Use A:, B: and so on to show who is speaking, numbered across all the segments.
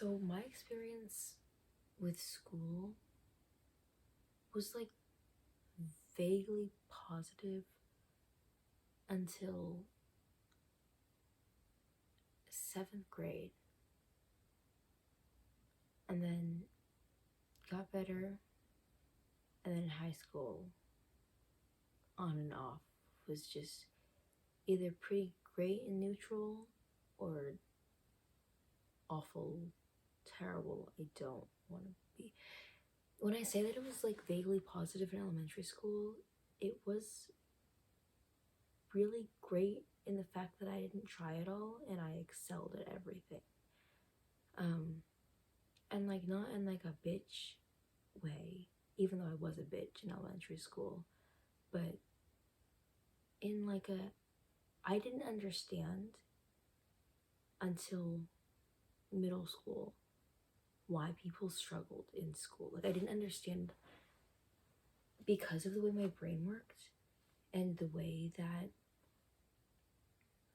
A: So my experience with school was like vaguely positive until 7th grade, and then got better, and then in high school, on and off, was just either pretty great and neutral or awful, terrible. I don't want to be. When I say that it was like vaguely positive in elementary school, it was really great in the fact that I didn't try at all and I excelled at everything. And like not in like a bitch way, even though I was a bitch in elementary school, but in like a I didn't understand until middle school why people struggled in school. Like I didn't understand because of the way my brain worked and the way that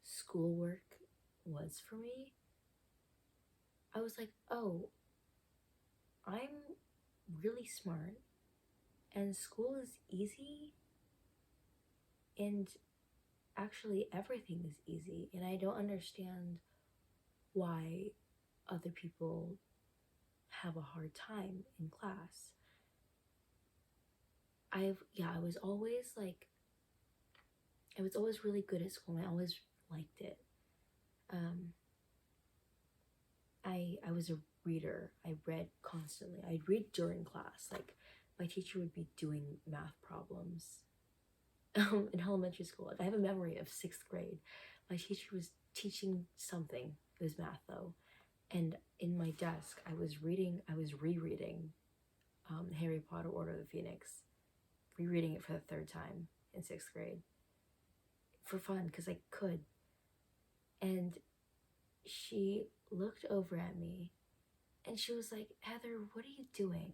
A: schoolwork was for me. I was like, oh, I'm really smart and school is easy, and actually everything is easy, and I don't understand why other people have a hard time in class. I was always like, I was always really good at school and I always liked it. I was a reader. I read constantly. I'd read during class. Like my teacher would be doing math problems in elementary school. Like I have a memory of 6th grade. My teacher was teaching something. It was math though. And in my desk, I was rereading Harry Potter Order of the Phoenix, rereading it for the 3rd time in 6th grade for fun because I could. And she looked over at me and she was like, Heather, what are you doing?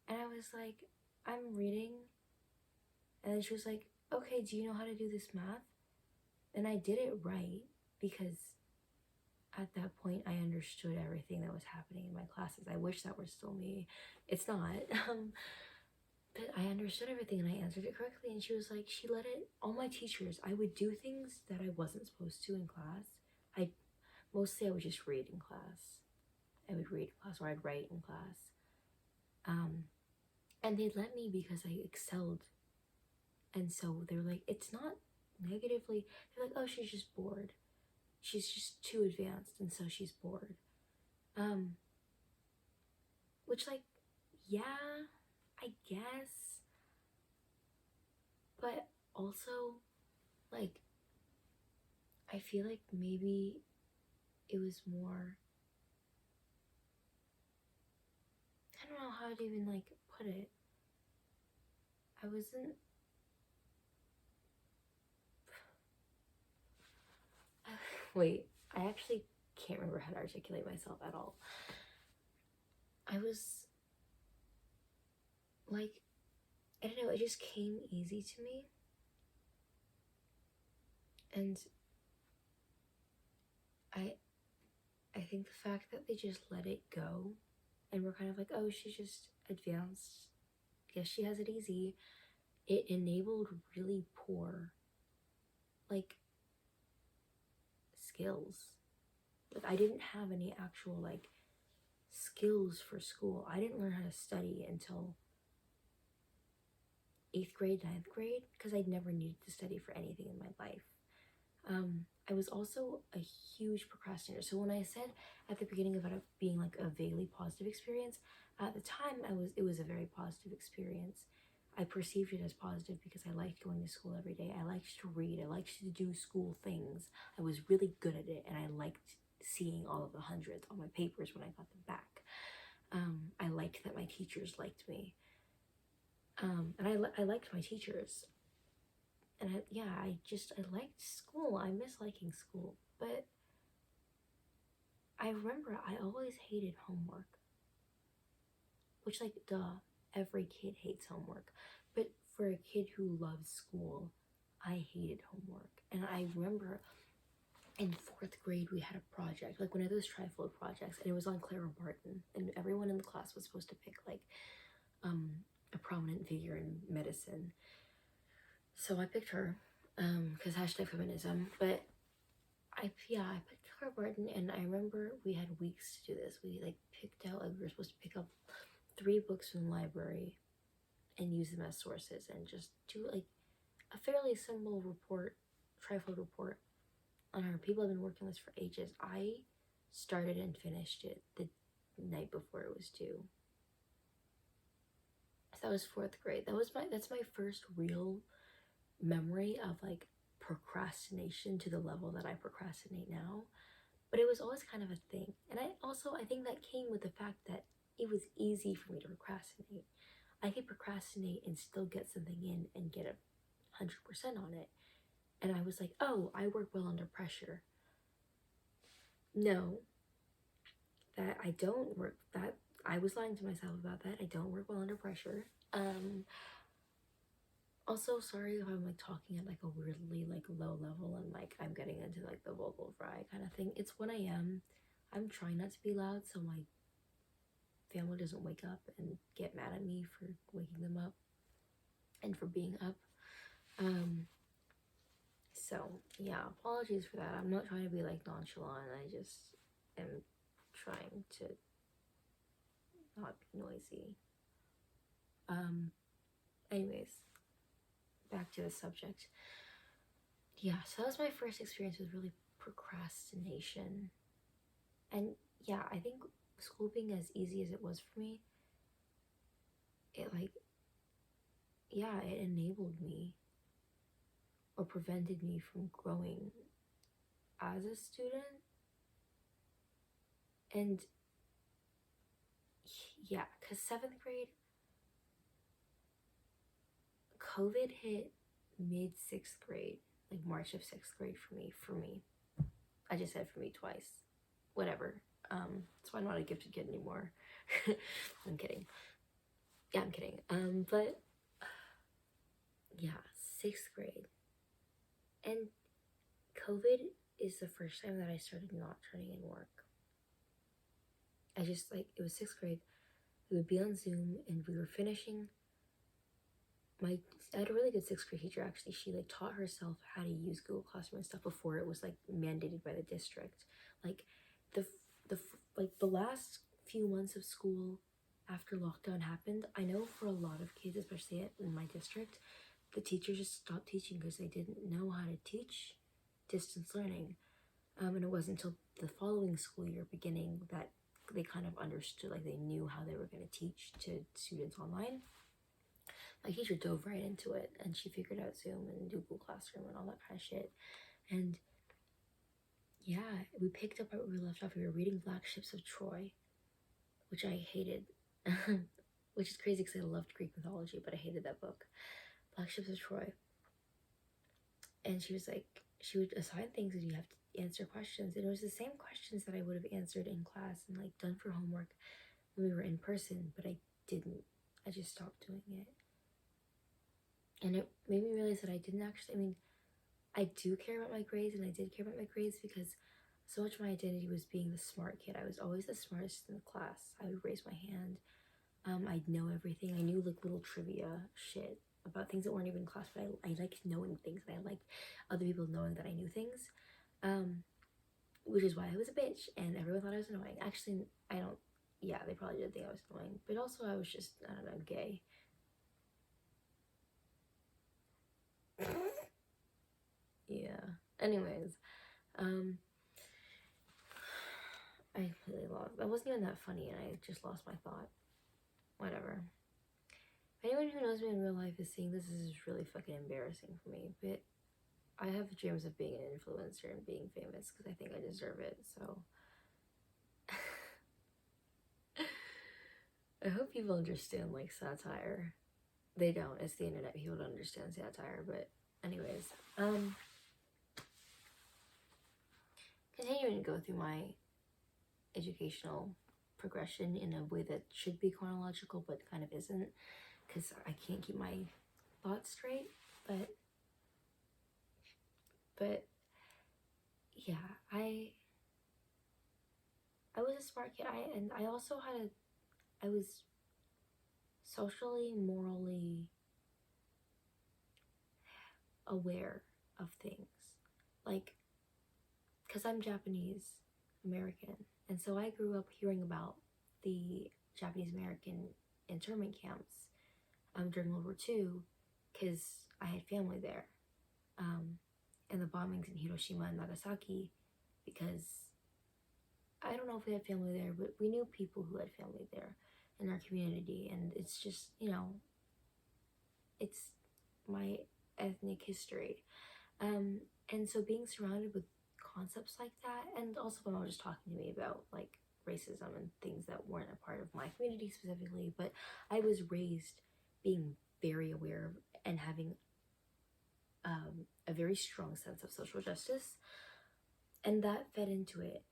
A: And I was like, I'm reading. And then she was like, okay, do you know how to do this math? And I did it right because at that point I understood everything that was happening in my classes. I wish that were still me. It's not. But I understood everything and I answered it correctly. And she was like, she let it, all my teachers, I would do things that I wasn't supposed to in class. Mostly I would just read in class. I would read in class or I'd write in class. And they let me because I excelled. And so they're like, it's not negatively, they're like, oh, she's just bored. She's just too advanced and so she's bored. Which like, yeah, I guess. But also, like, I feel like maybe it was more, I don't know how to even like put it. I wasn't, wait, I actually can't remember how to articulate myself at all. I was like, I don't know, it just came easy to me. And I think the fact that they just let it go and we're kind of like, oh, she's just advanced. Guess she has it easy. It enabled really poor, like, skills. Like, I didn't have any actual, like, skills for school. I didn't learn how to study until 8th grade, 9th grade, because I'd never needed to study for anything in my life. I was also a huge procrastinator. So when I said at the beginning about it being like a vaguely positive experience, at the time it was a very positive experience. I perceived it as positive because I liked going to school every day. I liked to read. I liked to do school things. I was really good at it, and I liked seeing all of the hundreds on my papers when I got them back. I liked that my teachers liked me, and I liked my teachers. And I liked school. I miss liking school. But I remember I always hated homework. Which, like, duh, every kid hates homework. But for a kid who loves school, I hated homework. And I remember in 4th grade we had a project, like one of those trifold projects, and it was on Clara Barton, and everyone in the class was supposed to pick like a prominent figure in medicine. So I picked her, because hashtag feminism. But I picked Clara Barton, and I remember we had weeks to do this. We like picked out, like, we were supposed to pick up 3 books from the library and use them as sources, and just do like a fairly simple report, trifold report on her. People have been working on this for ages. I started and finished it the night before it was due. So that was 4th grade. That's my first real memory of like procrastination to the level that I procrastinate now. But it was always kind of a thing. And I think that came with the fact that it was easy for me to procrastinate. I could procrastinate and still get something in and get 100% on it. And I was like, oh, I work well under pressure. No, that I don't work, that I was lying to myself about that. I don't work well under pressure. Also, sorry if I'm like talking at like a weirdly like low level and like I'm getting into like the vocal fry kind of thing. It's what I am. I'm trying not to be loud so my family doesn't wake up and get mad at me for waking them up and for being up. So yeah, apologies for that. I'm not trying to be like nonchalant. I just am trying to not be noisy. Anyways, back to the subject. Yeah, so that was my first experience with really procrastination. And yeah, I think school being as easy as it was for me, it like, yeah, it enabled me or prevented me from growing as a student. And yeah, because 7th grade, COVID hit mid 6th grade, like March of 6th grade for me. I just said for me twice. Whatever. So I'm not a gifted kid anymore. I'm kidding. Yeah, I'm kidding. But yeah, 6th grade. And COVID is the first time that I started not turning in work. I just like, it was 6th grade. We would be on Zoom and we were finishing. I had a really good 6th grade teacher actually. She like taught herself how to use Google Classroom and stuff before it was like mandated by the district. Like the last few months of school after lockdown happened, I know for a lot of kids, especially in my district, the teachers just stopped teaching because they didn't know how to teach distance learning. And it wasn't until the following school year beginning that they kind of understood, like they knew how they were going to teach to students online. My teacher dove right into it, and she figured out Zoom and Google Classroom and all that kind of shit. And yeah, we picked up where we left off. We were reading Black Ships of Troy, which I hated, which is crazy because I loved Greek mythology, but I hated that book, Black Ships of Troy. And she was like, she would assign things and you have to answer questions. And it was the same questions that I would have answered in class and like done for homework when we were in person, but I didn't. I just stopped doing it. And it made me realize that I didn't actually, I mean, I do care about my grades, and I did care about my grades because so much of my identity was being the smart kid. I was always the smartest in the class. I would raise my hand. I'd know everything. I knew like little trivia shit about things that weren't even in class, but I liked knowing things, and I liked other people knowing that I knew things, which is why I was a bitch, and everyone thought I was annoying. Actually, I don't, yeah, they probably did think I was annoying, but also I was just, I don't know, gay. Yeah. Anyways, I completely lost. That wasn't even that funny, and I just lost my thought. Whatever. Anyone who knows me in real life is seeing this is really fucking embarrassing for me, but I have dreams of being an influencer and being famous because I think I deserve it, so. I hope people understand, like, satire. They don't. It's the internet. People don't understand satire, but anyways. Continuing to go through my educational progression in a way that should be chronological but kind of isn't, because I can't keep my thoughts straight, but yeah, I was a smart kid. I also I was socially, morally aware of things. Like, because I'm Japanese American, and so I grew up hearing about the Japanese American internment camps during World War II, because I had family there, um, and the bombings in Hiroshima and Nagasaki, because I don't know if we had family there, but we knew people who had family there in our community, and it's just, it's my ethnic history. Um, and so being surrounded with concepts like that, and also my mom was just talking to me about like racism and things that weren't a part of my community specifically, but I was raised being very aware of and having a very strong sense of social justice, and that fed into it.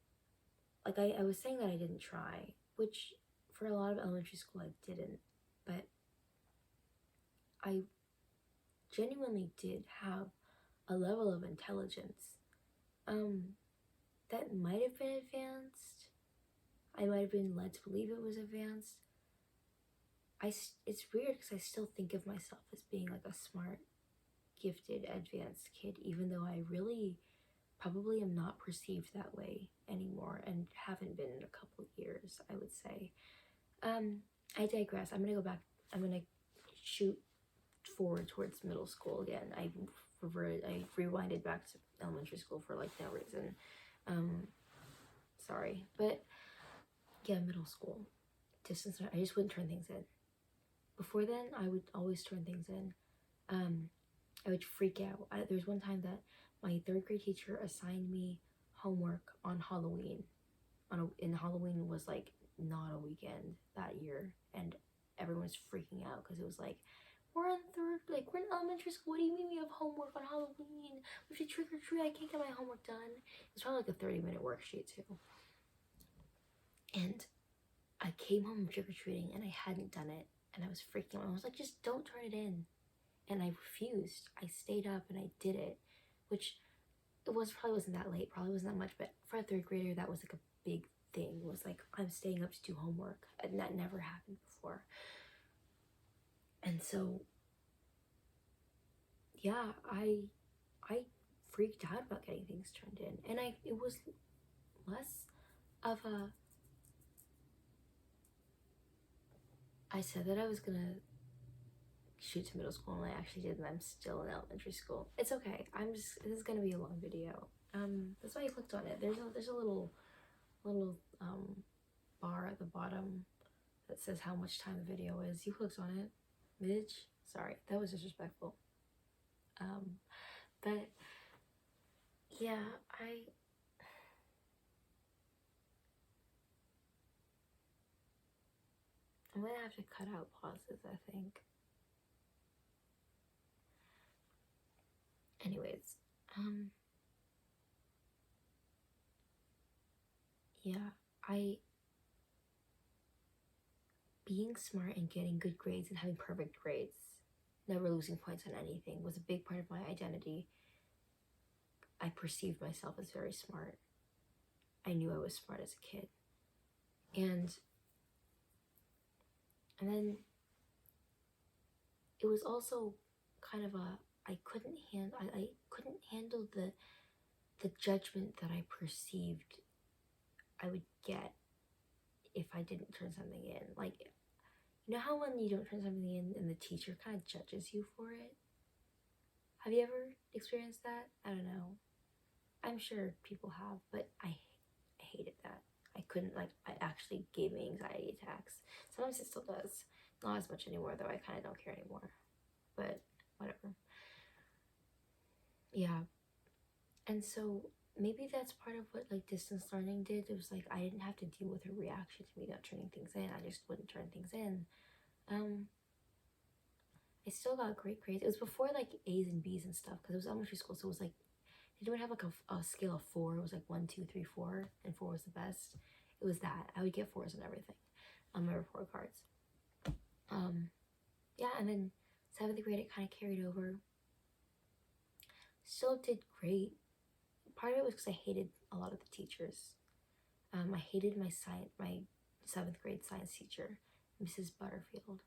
A: Like I was saying that I didn't try, which for a lot of elementary school I didn't, but I genuinely did have a level of intelligence um that might have been advanced. I might have been led to believe it was advanced. It's weird because I still think of myself as being like a smart, gifted, advanced kid, even though I really probably am not perceived that way anymore and haven't been in a couple of years, I would say. I digress. I'm gonna go back. I'm gonna shoot forward towards middle school again. I rewinded back to elementary school for like no reason. Sorry, but yeah, middle school distance. I just wouldn't turn things in. Before then, I would always turn things in. I would freak out. There was one time that my third grade teacher assigned me homework on Halloween. And Halloween was like not a weekend that year, and everyone was freaking out because it was like, we're in elementary school. What do you mean we have homework on Halloween? We have to trick or treat. I can't get my homework done. It was probably like a 30-minute worksheet too. And I came home trick or treating and I hadn't done it, and I was freaking out. I was like, just don't turn it in. And I refused. I stayed up and I did it, which probably wasn't that late, probably wasn't that much, but for a third grader, that was like a big thing. It was like, I'm staying up to do homework, and that never happened before. And so, yeah, I freaked out about getting things turned in, and it was less of a. I said that I was gonna shoot to middle school, and I actually did, and I'm still in elementary school. It's okay. This is gonna be a long video. That's why I clicked on it. There's a little bar at the bottom that says how much time the video is. You clicked on it, Midge. Sorry, that was disrespectful. But yeah, I'm gonna have to cut out pauses, I think. Anyways, yeah, being smart and getting good grades and having perfect grades, never losing points on anything, was a big part of my identity. I perceived myself as very smart. I knew I was smart as a kid. And then it was also kind of I couldn't handle the judgment that I perceived I would get if I didn't turn something in. Like, you know how when you don't turn something in and the teacher kind of judges you for it? Have you ever experienced that? I don't know. I'm sure people have, but I hated that. I couldn't, like, it actually gave me anxiety attacks. Sometimes it still does. Not as much anymore, though. I kind of don't care anymore. But whatever. Yeah. And so maybe that's part of what like distance learning did. It was like I didn't have to deal with her reaction to me not turning things in. I just wouldn't turn things in. I still got great grades. It was before like A's and B's and stuff, because it was elementary school, so it was like they didn't have like a scale of 4. It was like 1, 2, 3, 4, and 4 was the best. It was that I would get 4s and everything on my report cards. Yeah, and then 7th grade it kind of carried over. Still did great. part of it was because I hated a lot of the teachers. I hated my 7th grade science teacher, Mrs. Butterfield.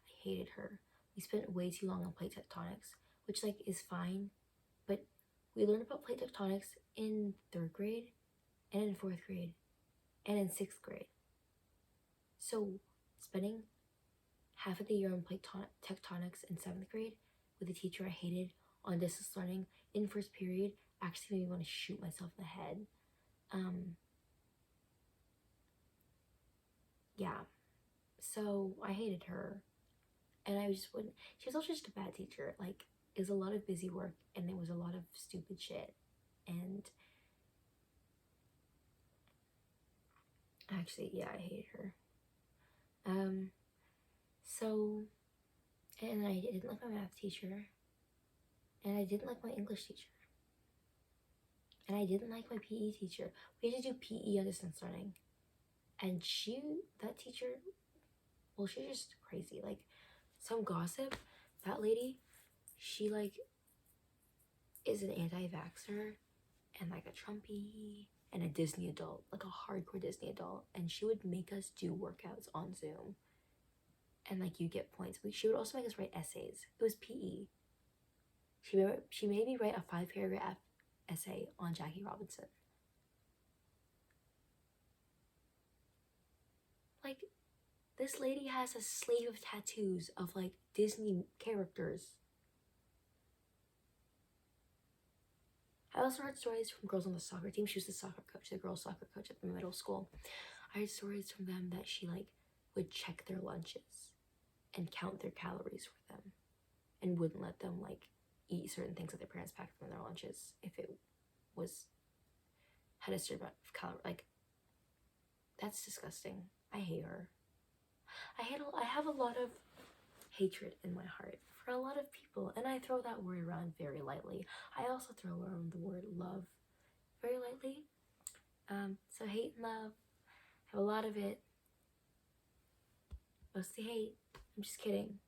A: I hated her. We spent way too long on plate tectonics, which like is fine, but we learned about plate tectonics in 3rd grade and in 4th grade and in 6th grade. So spending half of the year on plate tectonics in 7th grade with a teacher I hated on distance learning in first period actually made me want to shoot myself in the head. Yeah, so I hated her, and I just wouldn't. She was also just a bad teacher. Like, it was a lot of busy work, and it was a lot of stupid shit, and actually, yeah, I hated her. So, and I didn't like my math teacher, and I didn't like my English teacher, and I didn't like my PE teacher. We had to do PE on distance learning, and that teacher, well, she's just crazy. Like, some gossip, that lady, she like is an anti-vaxxer and like a Trumpy and a Disney adult, like a hardcore Disney adult, and she would make us do workouts on Zoom, and like you get points. She would also make us write essays. It was PE. She made me write a 5-paragraph essay on Jackie Robinson. Like, this lady has a slave of tattoos of like Disney characters. I also heard stories from girls on the soccer team. She was the soccer coach, the girls' soccer coach at the middle school. I heard stories from them that she like would check their lunches and count their calories for them, and wouldn't let them like eat certain things that their parents packed them in their lunches if it had a certain amount of calories. Like, that's disgusting. I hate her. I have a lot of hatred in my heart for a lot of people, and I throw that word around very lightly. I also throw around the word love very lightly. So hate and love, I have a lot of it. Mostly hate. I'm just kidding.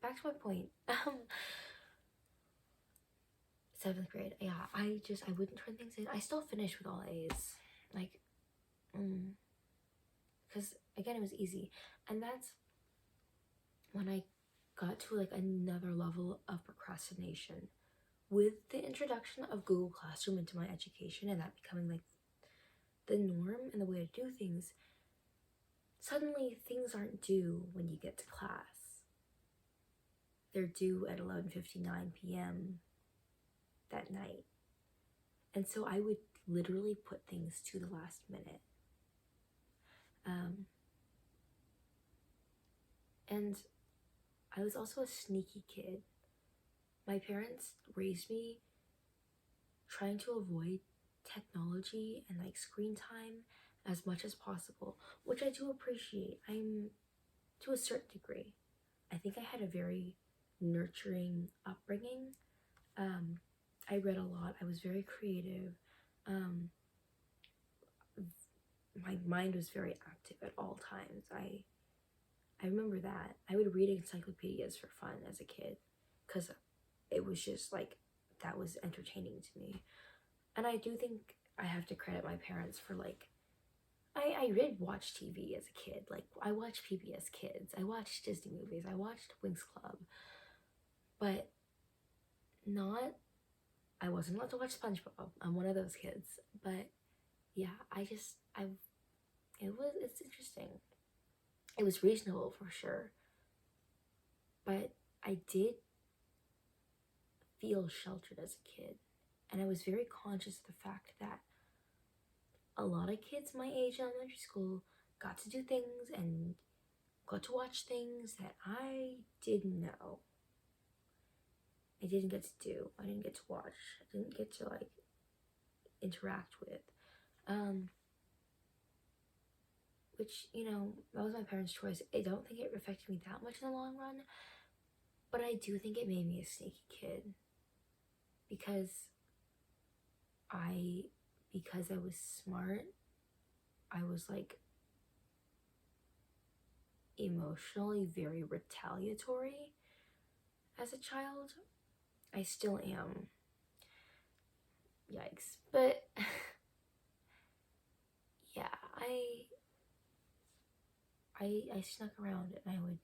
A: Back to my point. 7th grade, yeah, I wouldn't turn things in. I still finished with all A's, like, because again, it was easy, and that's when I got to like another level of procrastination with the introduction of Google Classroom into my education, and that becoming like the norm and the way to do things. Suddenly, things aren't due when you get to class. They're due at 11:59 p.m. that night. And so I would literally put things to the last minute. And I was also a sneaky kid. My parents raised me trying to avoid technology and like screen time as much as possible, which I do appreciate. I'm to a certain degree. I think I had a very nurturing upbringing. I read a lot. I was very creative. My mind was very active at all times. I remember that. I would read encyclopedias for fun as a kid because it was just like, that was entertaining to me. And I do think I have to credit my parents for like, I did watch TV as a kid. Like, I watched PBS Kids. I watched Disney movies. I watched Winx Club. But I wasn't allowed to watch SpongeBob. I'm one of those kids. But yeah, it's interesting. It was reasonable for sure. But I did feel sheltered as a kid. And I was very conscious of the fact that a lot of kids my age in elementary school got to do things and got to watch things that I didn't know. I didn't get to do. I didn't get to watch. I didn't get to like interact with. Which, that was my parents' choice. I don't think it affected me that much in the long run, but I do think it made me a sneaky kid because I was smart. I was like emotionally very retaliatory. as a child. I still am. Yikes. But yeah, I snuck around and I would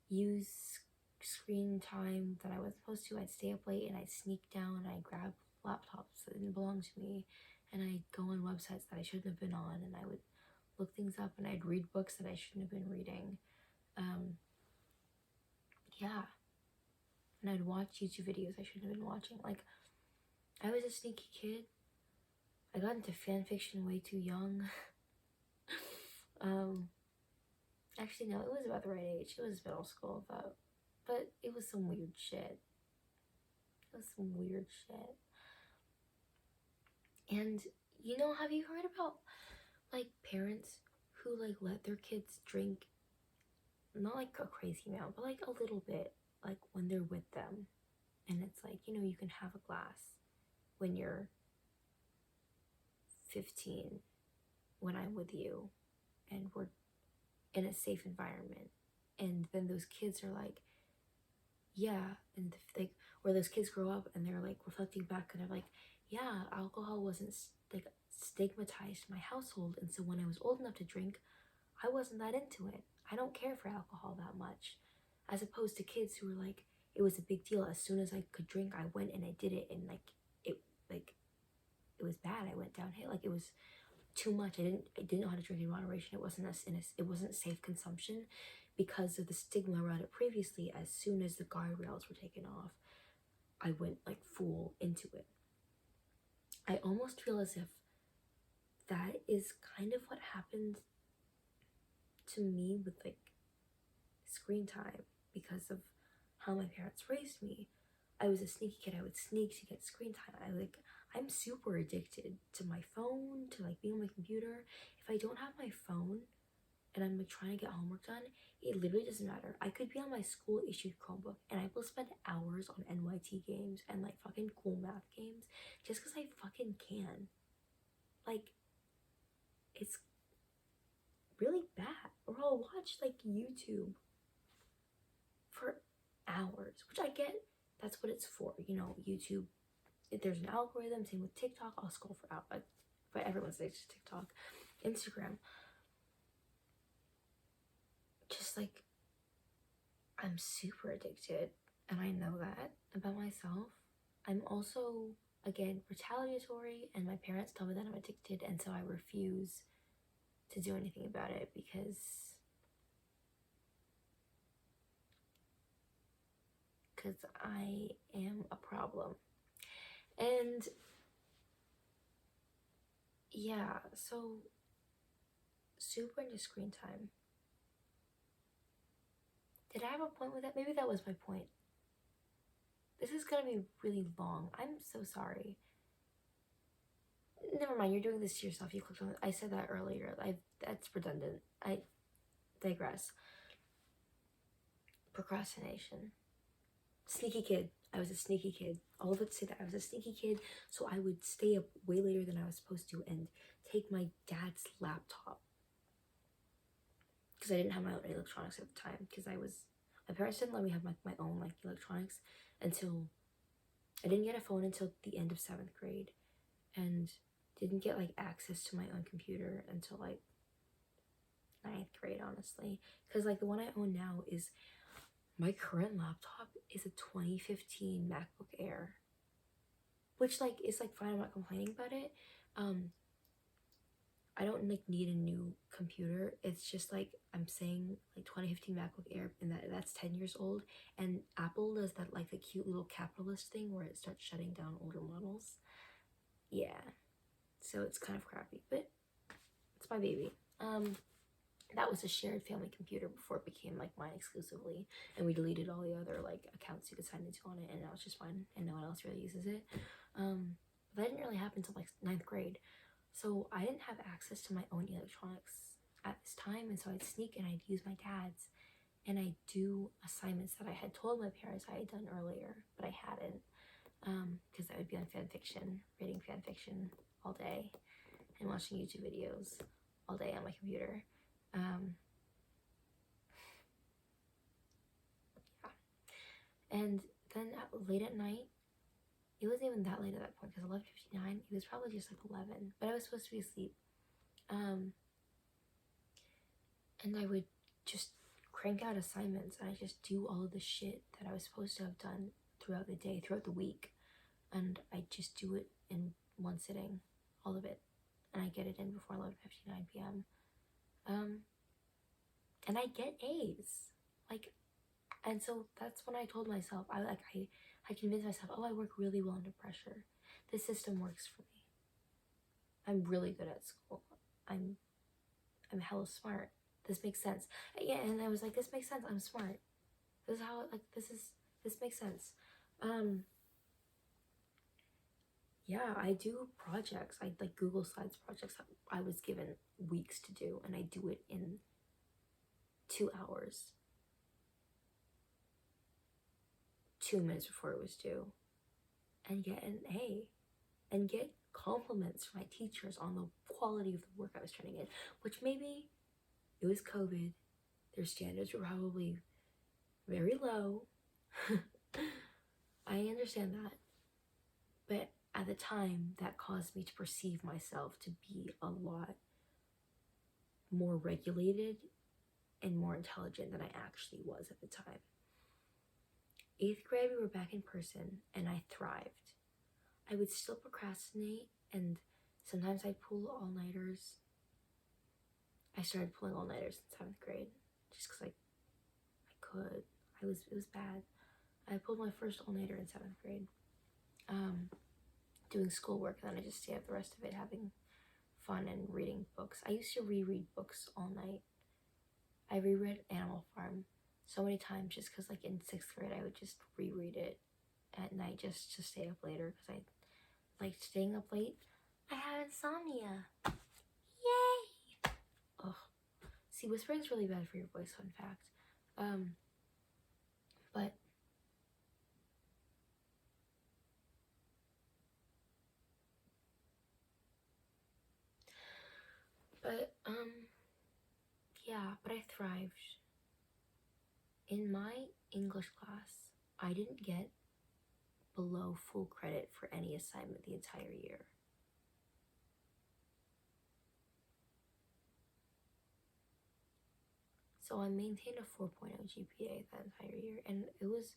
A: use screen time that I wasn't supposed to. I'd stay up late and I'd sneak down and I'd grab laptops that didn't belong to me, and I'd go on websites that I shouldn't have been on, and I would look things up, and I'd read books that I shouldn't have been reading. Yeah. And I'd watch YouTube videos I shouldn't have been watching. Like, I was a sneaky kid. I got into fan fiction way too young. Actually, no, it was about the right age. It was middle school, though. But it was some weird shit. And, you know, have you heard about, like, parents who, like, let their kids drink, not, like, a crazy amount, but, like, a little bit, like, when they're with them? And it's like, you know, you can have a glass when you're 15, when I'm with you, and we're in a safe environment. And then those kids are like, yeah, and like, or those kids grow up and they're like reflecting back and they're like, yeah, alcohol wasn't like stigmatized in my household, and so when I was old enough to drink, I wasn't that into it. I don't care for alcohol that much. As opposed to kids who were like, it was a big deal. As soon as I could drink, I went and I did it, and it it was bad. I went downhill. Like, it was too much. I didn't know how to drink in moderation. It wasn't safe consumption because of the stigma around it previously. As soon as the guardrails were taken off, I went like full into it. I almost feel as if that is kind of what happened to me with like screen time because of how my parents raised me. I was a sneaky kid. I would sneak to get screen time. I'm super addicted to my phone, to like being on my computer. If I don't have my phone and I'm like trying to get homework done, it literally doesn't matter. I could be on my school issued Chromebook and I will spend hours on NYT games and like fucking cool math games just because I fucking can. Like, it's really bad. Or I'll watch like YouTube for hours, which I get. That's what it's for, you know. YouTube, if there's an algorithm. Same with TikTok. I'll scroll for hours, but everyone's addicted to TikTok. Instagram, just like, I'm super addicted, and I know that about myself. I'm also, again, retaliatory, and my parents tell me that I'm addicted, and so I refuse to do anything about it because I am a problem. And yeah, so super into screen time. Did I have a point with that? Maybe that was my point. This is gonna be really long. I'm so sorry. Never mind, you're doing this to yourself. You clicked on it. I said that earlier. That's redundant. I digress. Procrastination. Sneaky kid. I was a sneaky kid. All of it say that I was a sneaky kid, so I would stay up way later than I was supposed to and take my dad's laptop. Because I didn't have my own electronics at the time. Because my parents didn't let me have my own like electronics until, I didn't get a phone until the end of 7th grade. And didn't get like access to my own computer until like 9th grade, honestly. Because like the one I own now is, my current laptop is a 2015 MacBook Air, which like is like fine. I'm not complaining about it. I don't like need a new computer. It's just like, I'm saying like 2015 MacBook Air, and that's 10 years old. And Apple does that like the cute little capitalist thing where it starts shutting down older models. Yeah, so it's kind of crappy, but it's my baby. That was a shared family computer before it became like mine exclusively, and we deleted all the other like accounts you could sign into on it, and now it's just mine, and no one else really uses it. That didn't really happen until like 9th grade, so I didn't have access to my own electronics at this time, and so I'd sneak and I'd use my dad's, and I'd do assignments that I had told my parents I had done earlier, but I hadn't, because I would be on fan fiction, reading fan fiction all day, and watching YouTube videos all day on my computer. Yeah. And then late at night, it wasn't even that late at that point because 11:59, it was probably just like 11, but I was supposed to be asleep. And I would just crank out assignments, and I just do all of the shit that I was supposed to have done throughout the day, throughout the week, and I just do it in one sitting, all of it, and I get it in before 11:59 p.m. And I get A's, like, and so that's when I told myself, I convinced myself, oh, I work really well under pressure. This system works for me. I'm really good at school. I'm hella smart. This makes sense. Yeah, and I was like, this makes sense. I'm smart. This is how, like, this makes sense. Yeah, I do projects. I like Google Slides projects that I was given weeks to do, and I do it in 2 hours. 2 minutes before it was due. And get an A. And get compliments from my teachers on the quality of the work I was turning in, which maybe it was COVID. Their standards were probably very low. I understand that. But at the time, that caused me to perceive myself to be a lot more regulated and more intelligent than I actually was at the time. 8th grade, we were back in person, and I thrived. I would still procrastinate, and sometimes I'd pull all-nighters. I started pulling all-nighters in 7th grade, just because I could. It was bad. I pulled my first all-nighter in 7th grade, doing schoolwork, and then I just stayed up the rest of it having fun and reading books. I used to reread books all night. I reread Animal Farm so many times just because, like, in 6th grade, I would just reread it at night just to stay up later because I liked staying up late. I had insomnia. Yay! Ugh. See, whispering's really bad for your voice, fun fact. But yeah, but I thrived. In my English class, I didn't get below full credit for any assignment the entire year. So I maintained a 4.0 GPA that entire year, and it was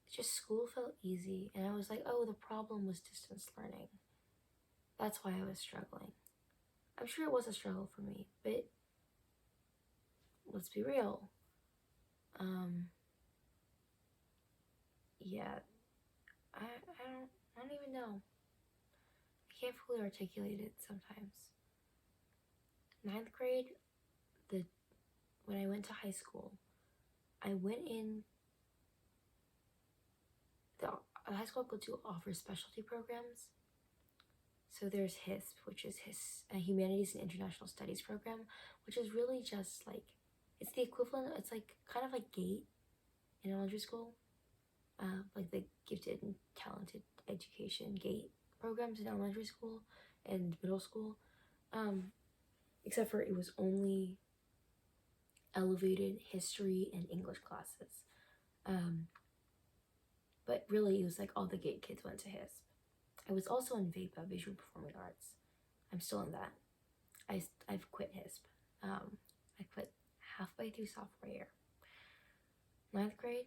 A: just, school felt easy, and I was like, oh, the problem was distance learning. That's why I was struggling. I'm sure it was a struggle for me, but let's be real. Yeah, I don't even know. I can't fully articulate it sometimes. 9th grade, when I went to high school, I went in, the high school I go to offers specialty programs. So there's HISP, which is Humanities and International Studies program, which is really just like, it's the equivalent, it's like kind of like GATE in elementary school, like the gifted and talented education GATE programs in elementary school and middle school, except for it was only elevated history and English classes. But really it was like all the GATE kids went to HISP. I was also in VEPA, Visual Performing Arts. I'm still in that. I've quit HISP. I quit halfway through sophomore year. 9th grade,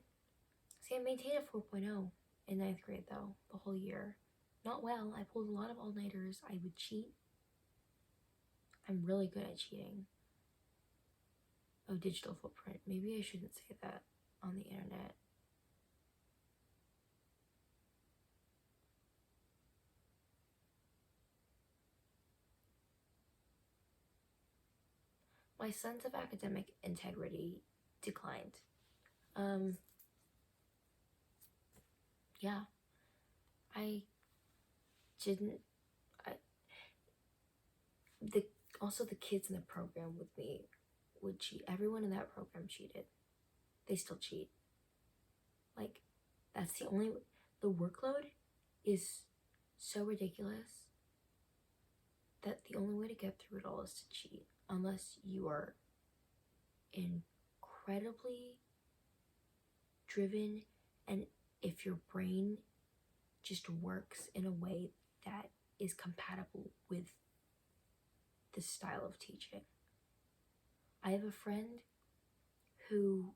A: see, I maintained a 4.0 in 9th grade though, the whole year. Not well. I pulled a lot of all-nighters. I would cheat. I'm really good at cheating. Oh, digital footprint. Maybe I shouldn't say that on the internet. My sense of academic integrity declined. Yeah. Also the kids in the program with me would cheat. Everyone in that program cheated. They still cheat. Like, that's the workload is so ridiculous that the only way to get through it all is to cheat, unless you are incredibly driven and if your brain just works in a way that is compatible with this style of teaching. I have a friend who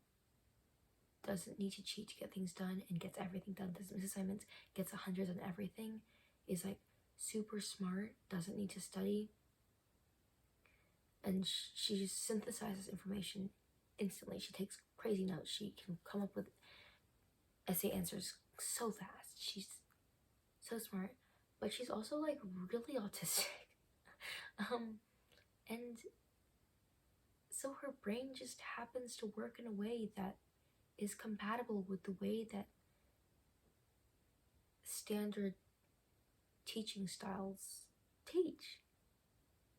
A: doesn't need to cheat to get things done and gets everything done, doesn't miss assignments, gets 100s on everything, is like super smart, doesn't need to study, and she just synthesizes information instantly. She takes crazy notes. She can come up with essay answers so fast. She's so smart, but she's also like really autistic. And so her brain just happens to work in a way that is compatible with the way that standard teaching styles teach.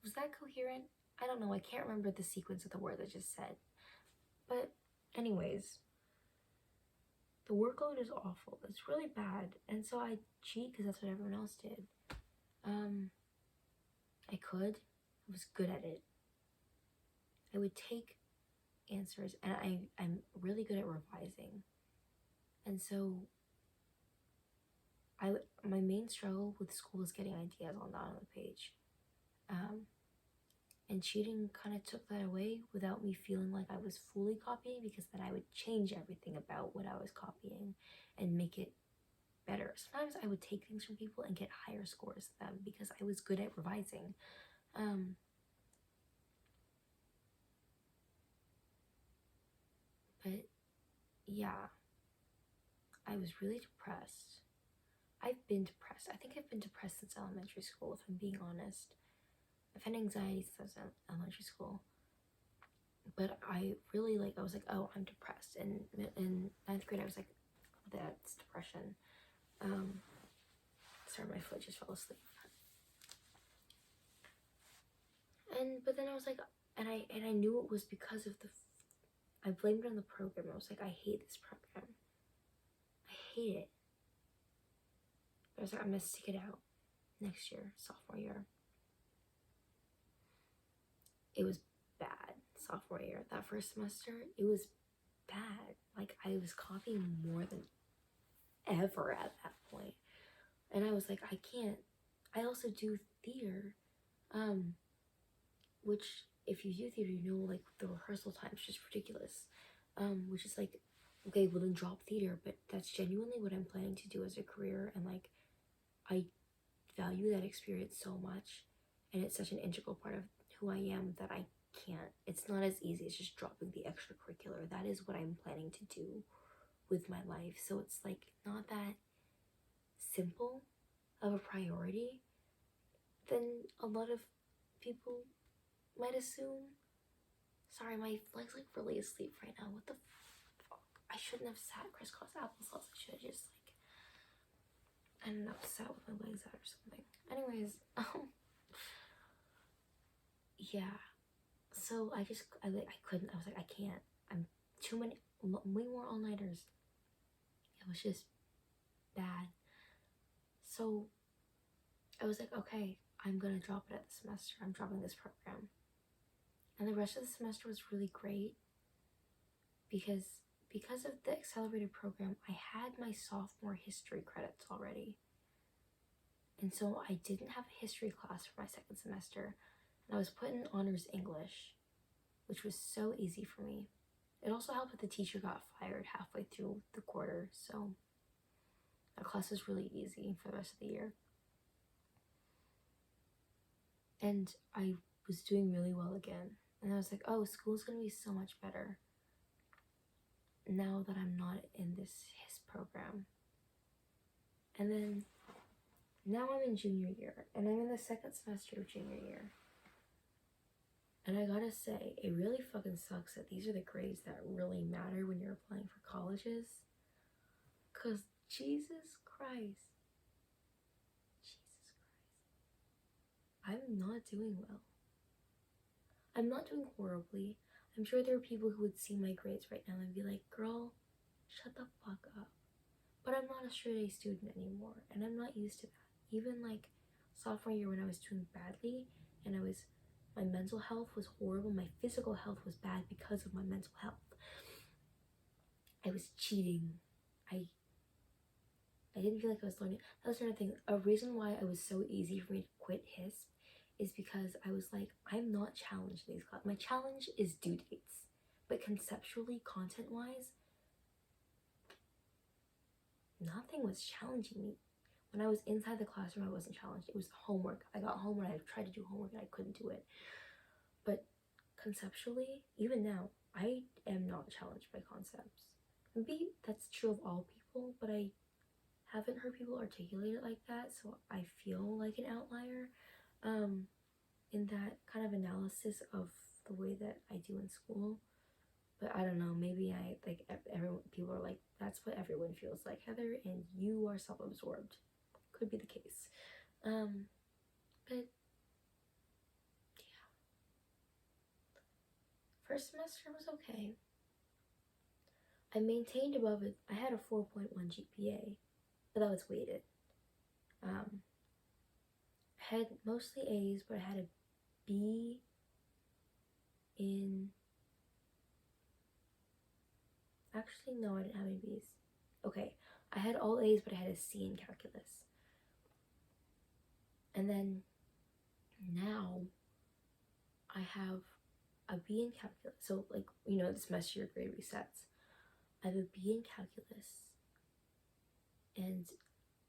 A: Was that coherent? I don't know. I can't remember the sequence of the words I just said. But anyways, the workload is awful. It's really bad. And so I cheat because that's what everyone else did. I could. I was good at it. I would take answers, and I'm really good at revising. And so my main struggle with school is getting ideas on the page. And cheating kind of took that away without me feeling like I was fully copying, because then I would change everything about what I was copying and make it better. Sometimes I would take things from people and get higher scores than them because I was good at revising. But yeah, I was really depressed. I've been depressed. I think I've been depressed since elementary school, if I'm being honest. I've had anxiety since I was in elementary school. But I really I was like, oh, I'm depressed. And in 9th grade, I was like, that's depression. Sorry, my foot just fell asleep. But then I was like, and I knew it was because of I blamed it on the program. I was like, I hate this program. I hate it. But I was like, I'm gonna stick it out next year, sophomore year. It was bad sophomore year. That first semester, it was bad. Like, I was copying more than ever at that point. And I was like, I can't. I also do theater, which if you do theater, you know, like the rehearsal time is just ridiculous. Which is like, okay, well then drop theater, but that's genuinely what I'm planning to do as a career, and like, I value that experience so much, and it's such an integral part of who I am that I can't. It's not as easy as just dropping the extracurricular. That is what I'm planning to do with my life. So it's like not that simple of a priority than a lot of people might assume. Sorry, my leg's like really asleep right now. What the fuck? I shouldn't have sat crisscross applesauce. I should have just like, I don't know, sat with my legs out or something. Anyways, yeah. So I couldn't. I was like, I can't. I'm too many, way more all-nighters. It was just bad. So I was like, okay, I'm gonna drop it at the semester. I'm dropping this program. And the rest of the semester was really great because of the accelerated program, I had my sophomore history credits already. And so I didn't have a history class for my second semester. And I was put in honors English, which was so easy for me. It also helped that the teacher got fired halfway through the quarter, so that class was really easy for the rest of the year. And I was doing really well again. And I was like, oh, school's gonna be so much better now that I'm not in this HIS program. And then now I'm in junior year, and I'm in the second semester of junior year. And I gotta say, it really fucking sucks that these are the grades that really matter when you're applying for colleges. Cause Jesus Christ. I'm not doing well. I'm not doing horribly. I'm sure there are people who would see my grades right now and be like, girl, shut the fuck up. But I'm not a straight A student anymore, and I'm not used to that. Even like sophomore year when I was doing badly and my mental health was horrible, my physical health was bad because of my mental health. I was cheating. I I didn't feel like I was learning. That was another thing. A reason why it was so easy for me to quit HISP is because I was like, I'm not challenged in these classes. My challenge is due dates. But conceptually, content-wise, nothing was challenging me. When I was inside the classroom, I wasn't challenged. It was homework. I got home and I tried to do homework and I couldn't do it. But conceptually, even now, I am not challenged by concepts. Maybe that's true of all people, but I haven't heard people articulate it like that, so I feel like an outlier in that kind of analysis of the way that I do in school. But I don't know, maybe I like everyone. People are like, that's what everyone feels like, Heather, and you are self-absorbed. Could be the case. But yeah, first semester was okay. I maintained above it. I had a 4.1 GPA, but that was weighted. I had mostly A's, but I had a B in. Actually, no, I didn't have any B's. Okay, I had all A's, but I had a C in calculus. And then now I have a B in calculus. So, like, you know, this semester your grade resets. I have a B in calculus and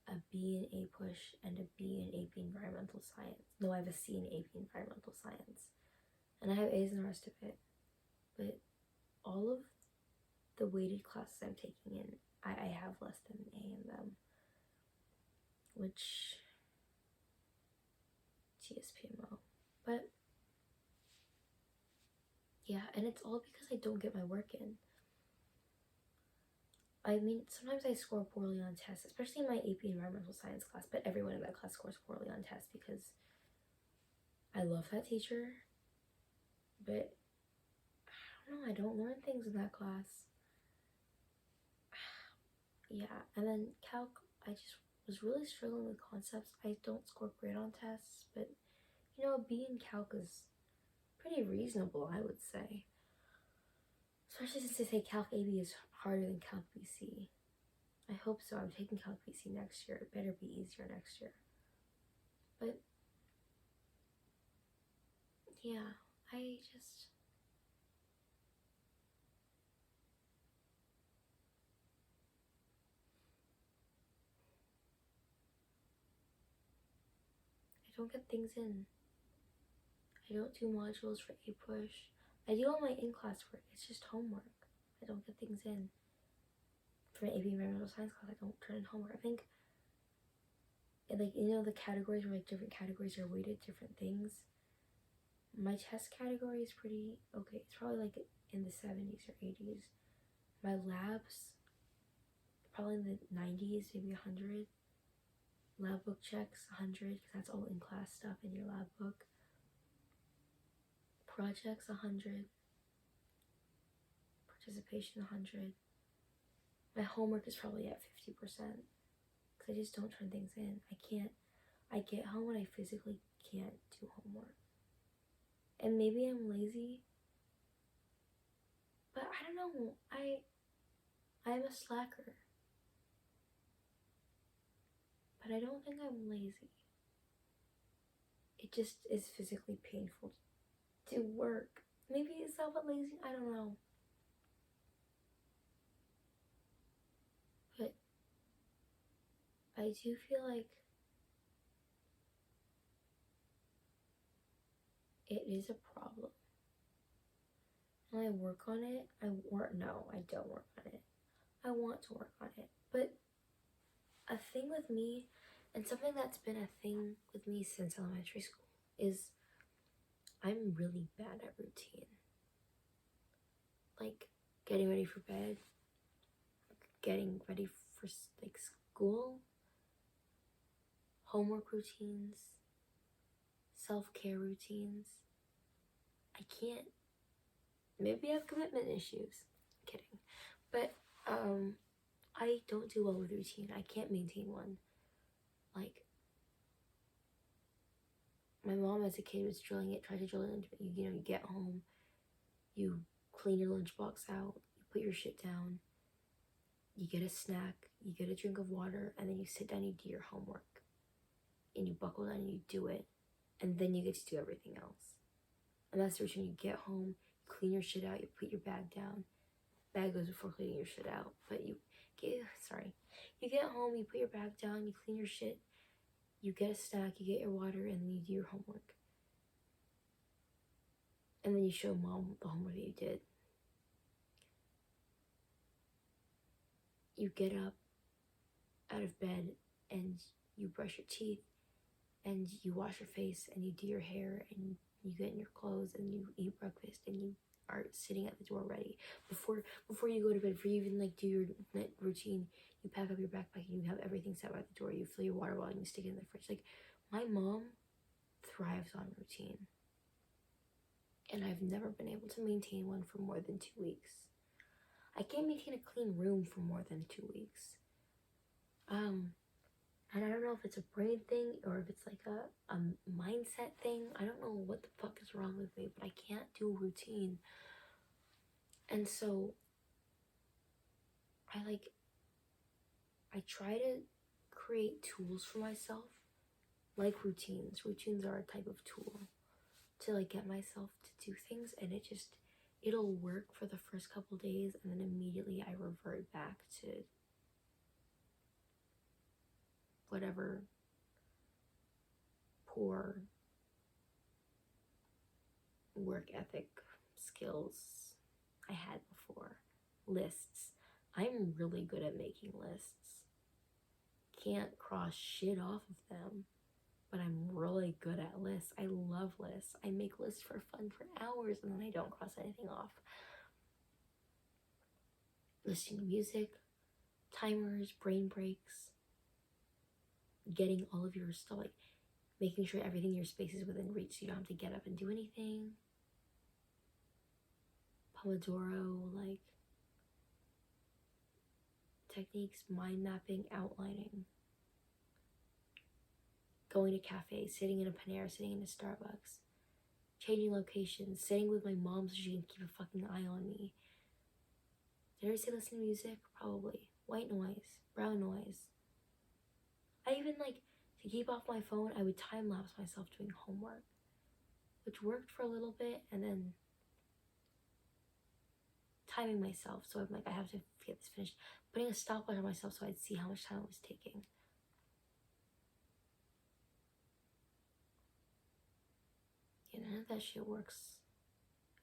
A: a B in A push and a B in AP environmental science. No, I have a C in AP environmental science. And I have A's in the rest of it. But all of the weighted classes I'm taking in, I have less than an A in them. Which, TSPMO. But yeah, and it's all because I don't get my work in. I mean, sometimes I score poorly on tests, especially in my AP environmental science class, but everyone in that class scores poorly on tests because I love that teacher, but I don't know, I don't learn things in that class. Yeah, and then calc, I just was really struggling with concepts. I don't score great on tests, but you know, a B in calc is pretty reasonable, I would say. Especially since they say Calc AB is harder than Calc BC. I hope so. I'm taking Calc BC next year. It better be easier next year. But yeah, I don't get things in. I don't do modules for A push. I do all my in-class work. It's just homework. I don't get things in. For my AP environmental science class, I don't turn in homework. I think, like, you know, the categories where like different categories are weighted different things. My test category is pretty okay. It's probably like in the 70s or 80s. My labs, probably in the 90s, maybe 100. Lab book checks, 100, because that's all in-class stuff in your lab book. Projects, 100. Participation, 100. My homework is probably at 50%, because I just don't turn things in. I get home and I physically can't do homework. And maybe I'm lazy, but I don't know, I'm a slacker. But I don't think I'm lazy. It just is physically painful to work. Maybe it's not what lazy, I don't know. But I do feel like it is a problem. And I work on it. No, I don't work on it. I want to work on it. But a thing with me, and something that's been a thing with me since elementary school, is I'm really bad at routine. Like getting ready for bed, getting ready for like school, homework routines, self-care routines. I can't. Maybe I have commitment issues. I'm kidding. But I don't do well with routine. I can't maintain one. Like, my mom as a kid was drilling it, tried to drill it into me. You know, you get home, you clean your lunchbox out, you put your shit down, you get a snack, you get a drink of water, and then you sit down, you do your homework, and you buckle down and you do it, and then you get to do everything else. And that's the routine. You get home, you clean your shit out, you put your bag down. Bag goes before cleaning your shit out, but you get home, you put your bag down, you clean your shit, you get a snack, you get your water, and then you do your homework. And then you show mom the homework that you did. You get up out of bed and you brush your teeth and you wash your face and you do your hair and you get in your clothes and you eat breakfast and you are sitting at the door ready. Before you go to bed, before you even like do your night routine, you pack up your backpack and you have everything set by the door. You fill your water bottle and you stick it in the fridge. Like, my mom thrives on routine. And I've never been able to maintain one for more than 2 weeks. I can't maintain a clean room for more than 2 weeks. And I don't know if it's a brain thing or if it's like a mindset thing. I don't know what the fuck is wrong with me, but I can't do routine. And so I try to create tools for myself, like routines. Routines are a type of tool to like get myself to do things, and it'll work for the first couple days, and then immediately I revert back to whatever poor work ethic skills I had before. Lists. I'm really good at making lists. Can't cross shit off of them, but I'm really good at lists. I love lists. I make lists for fun for hours and then I don't cross anything off. Listening to music, timers, brain breaks, getting all of your stuff, like making sure everything in your space is within reach so you don't have to get up and do anything. Pomodoro, like techniques, mind mapping, outlining, going to cafes, sitting in a Panera, sitting in a Starbucks, changing locations, sitting with my mom so she can keep a fucking eye on me. Did I ever say listen to music? Probably. White noise, brown noise. I even to keep off my phone, I would time lapse myself doing homework, which worked for a little bit, and then timing myself. So I'm like, I have to get this finished. Putting a stopwatch on myself so I'd see how much time it was taking. None of that shit works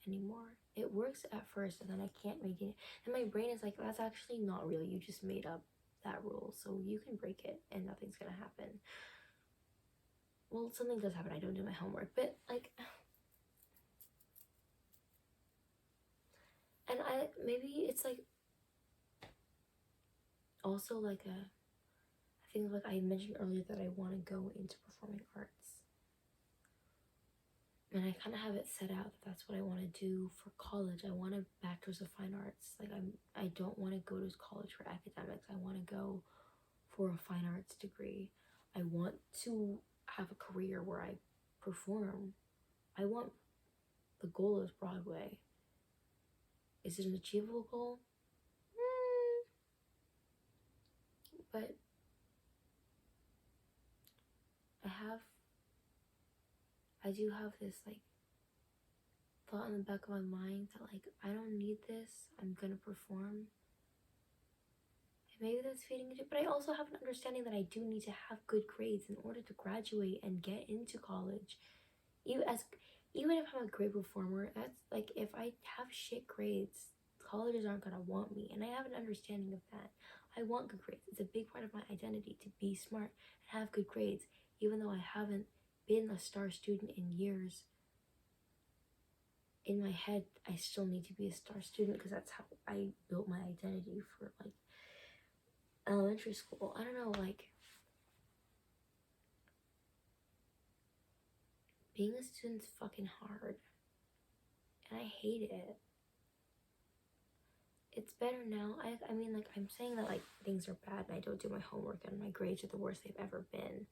A: anymore. It works at first and then I can't maintain it. And my brain is like, that's actually not real. You just made up that rule. So you can break it and nothing's gonna happen. Well, something does happen. I don't do my homework. But and maybe it's also I think I mentioned earlier that I want to go into performing arts. And I kind of have it set out that that's what I want to do for college. I want a bachelor's of fine arts. I don't want to go to college for academics. I want to go for a fine arts degree. I want to have a career where I perform. The goal is Broadway. Is it an achievable goal? But I do have this thought in the back of my mind that I don't need this. I'm gonna perform. And maybe that's feeding into it. But I also have an understanding that I do need to have good grades in order to graduate and get into college. Even if I'm a great performer, that's if I have shit grades, colleges aren't gonna want me. And I have an understanding of that. I want good grades. It's a big part of my identity to be smart and have good grades, even though I haven't been a star student in years. In my head, I still need to be a star student because that's how I built my identity for elementary school. I don't know, being a student's fucking hard, and I hate it. It's better now. I mean, I'm saying that things are bad and I don't do my homework and my grades are the worst they've ever been.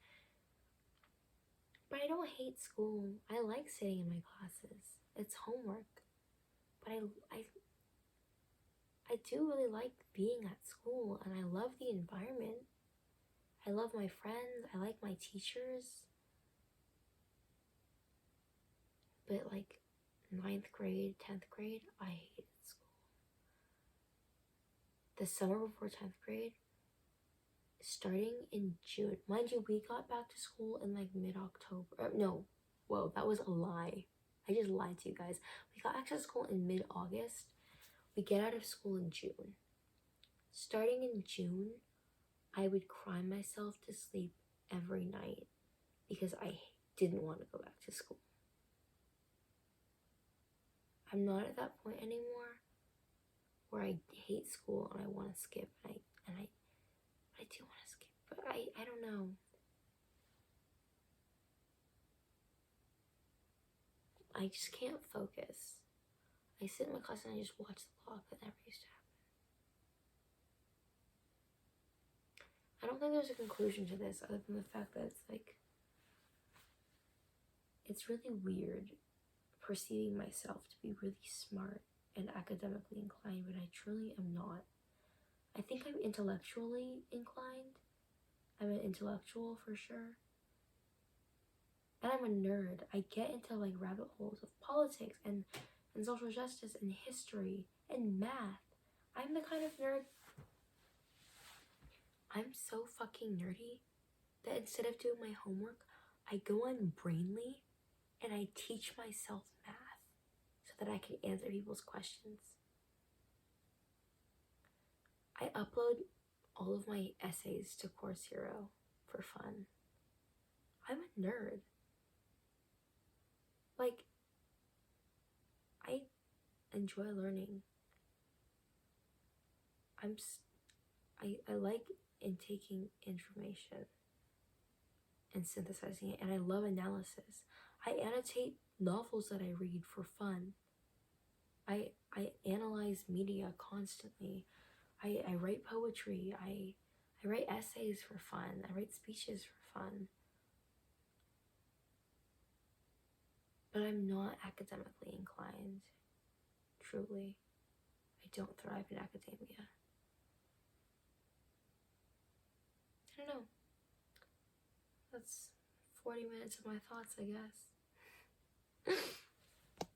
A: But I don't hate school. I like sitting in my classes. It's homework. But I do really like being at school, and I love the environment. I love my friends. I like my teachers. But like ninth grade, 10th grade, I hated school. The summer before 10th grade, starting in June. Mind you, we got back to school in like mid-October. No, whoa, that was a lie. I just lied to you guys. We got back to school in mid-August. We get out of school in June. Starting in June, I would cry myself to sleep every night because I didn't want to go back to school. I'm not at that point anymore where I hate school and I want to skip, and I do want to skip, but I don't know. I just can't focus. I sit in my class and I just watch the clock. That never used to happen. I don't think there's a conclusion to this other than the fact that it's like, it's really weird perceiving myself to be really smart and academically inclined, but I truly am not. I think I'm intellectually inclined. I'm an intellectual for sure. And I'm a nerd. I get into like rabbit holes of politics and social justice and history and math. I'm the kind of nerd. I'm so fucking nerdy that instead of doing my homework, I go on Brainly and I teach myself math so that I can answer people's questions. I upload all of my essays to Course Hero for fun. I'm a nerd. Like, I enjoy learning. I like intaking information and synthesizing it, and I love analysis. I annotate novels that I read for fun. I analyze media constantly. I write poetry. I write essays for fun. I write speeches for fun. But I'm not academically inclined, truly. I don't thrive in academia. I don't know. That's 40 minutes of my thoughts, I guess.